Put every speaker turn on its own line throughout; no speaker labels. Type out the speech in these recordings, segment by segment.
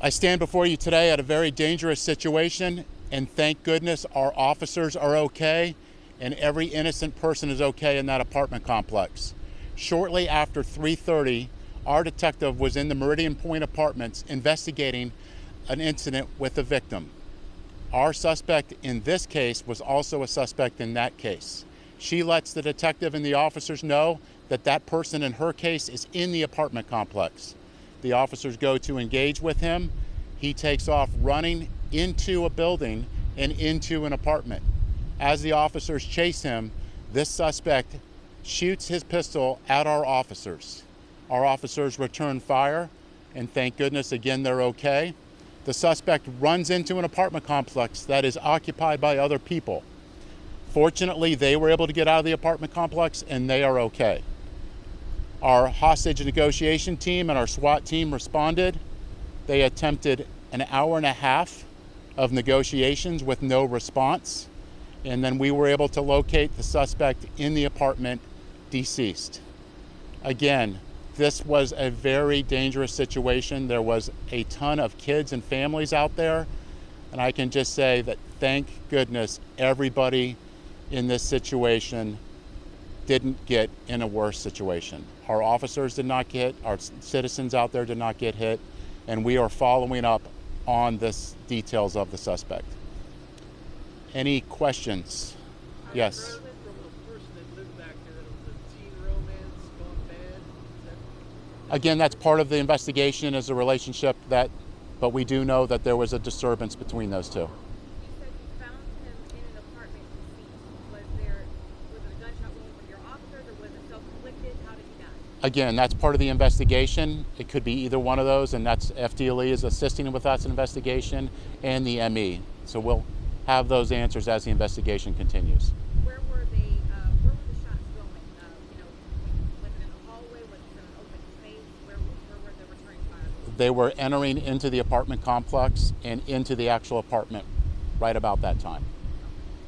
I stand before you today at a very dangerous situation, and thank goodness our officers are okay and every innocent person is okay in that apartment complex. Shortly after 3:30, our detective was in the Meridian Point Apartments investigating an incident with a victim. Our suspect in this case was also a suspect in that case. She lets the detective and the officers know that that person in her case is in the apartment complex. The officers go to engage with him. He takes off running into a building and into an apartment. As the officers chase him, this suspect shoots his pistol at our officers. Our officers return fire, and thank goodness again they're okay. The suspect runs into an apartment complex that is occupied by other people. Fortunately, they were able to get out of the apartment complex and they are okay. Our hostage negotiation team and our SWAT team responded. They attempted an hour and a half of negotiations with no response, and then we were able to locate the suspect in the apartment, deceased. Again, this was a very dangerous situation. There was a ton of kids and families out there, and I can just say that thank goodness everybody in this situation didn't get in a worse situation. Our officers did not get, our citizens out there did not get hit, and we are following up on this details of the suspect. Any questions? Yes. Again, that's part of the investigation, is a relationship that, but we do know that there was a disturbance between those two.
You said you found him in an apartment deceased. Was it a gunshot wound from your officers or was it self-inflicted? How did he die?
Again, that's part of the investigation. It could be either one of those, and that's FDLE is assisting with that investigation and the ME. So we'll have those answers as the investigation continues.
Where were the shots going? Was it in a hallway? Was it in an open space? Where were the returning fires?
They were entering into the apartment complex and into the actual apartment right about that time.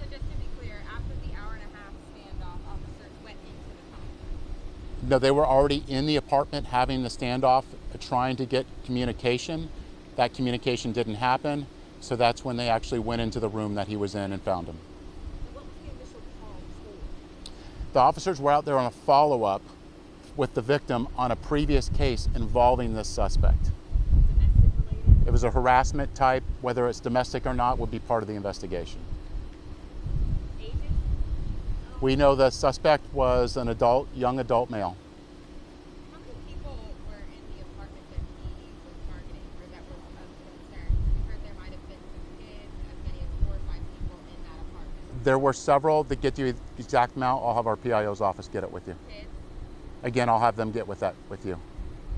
So just to be clear, after the hour and a half standoff, officers went into the complex?
No, they were already in the apartment having the standoff, trying to get communication. That communication didn't happen, so that's when they actually went into the room that he was in and found him.
What was the initial call for?
The officers were out there on a follow-up with the victim on a previous case involving this suspect.
Domestic related?
It was a harassment type. Whether it's domestic or not would be part of the investigation.
Ages?
We know the suspect was an adult, young adult male.
How many people were in the apartment that he was targeting or that was of concern? We heard there might have been some kids, as many as 4 or 5 people in that apartment.
There were several. To get you the exact amount, I'll have our PIO's office get it with you.
Kids?
Again, I'll have them get with that with you.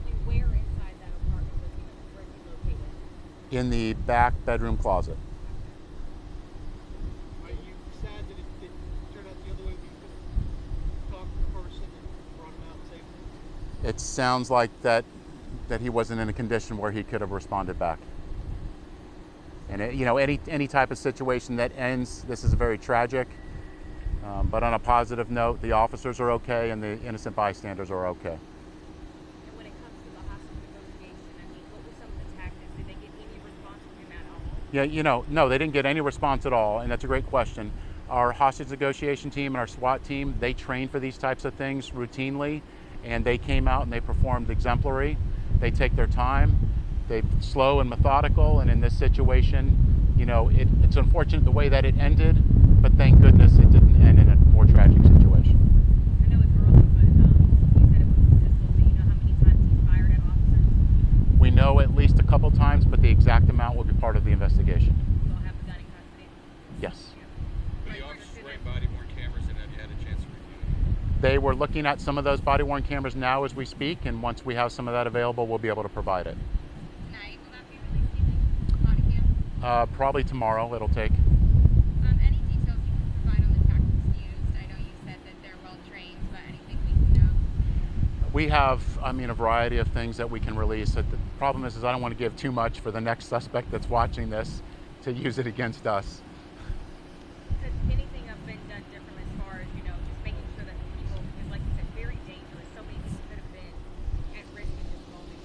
And where inside that apartment was he located?
In the back bedroom closet.
Are you sad that it turned out the other way? We could talk to the person and brought him out safely?
It sounds like that he wasn't in a condition where he could have responded back. And any type of situation that ends, this is very tragic. But on a positive note, the officers are okay and the innocent bystanders are okay.
And when it comes to the hostage negotiation, what were some of the tactics? Did they get any response from him at all?
Yeah, no, they didn't get any response at all, and that's a great question. Our hostage negotiation team and our SWAT team, they train for these types of things routinely, and they came out and they performed exemplary. They take their time, they're slow and methodical, and in this situation, it's unfortunate the way that it ended, but thank goodness it didn't end in a more tragic situation.
I know it's early, but you said it was a pistol. Do you know how many times he fired at officers?
We know at least a couple times, but the exact amount will be part of the investigation.
You all have the gun in custody?
Yes.
Were the officers wearing body-worn cameras, and have you had a chance to review them?
They were looking at some of those body-worn cameras now as we speak, and once we have some of that available, we'll be able to provide it.
Tonight, will that be released, do you think? Body cam?
Probably tomorrow it'll take.
Any details you can provide on the tactics used? I know you said that they're well trained, but anything we can know?
We have, a variety of things that we can release. The problem is I don't want to give too much for the next suspect that's watching this to use it against us.
Could anything have been done differently as far as, just making sure that people, because like you said, very dangerous, so many people could have been at risk in this moment.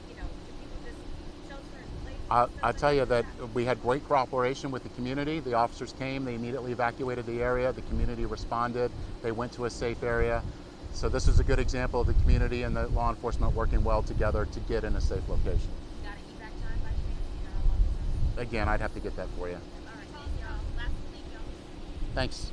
Could people just shelter in place
I'll tell you that we had great cooperation with the community. The officers came, they immediately evacuated the area, the community responded, they went to a safe area. So this is a good example of the community and the law enforcement working well together to get in a safe location.
Got an evac time by chance? Do you know how long it's
Again, I'd have to get that for you.
All right, thank y'all. Last, thank y'all.
Thanks.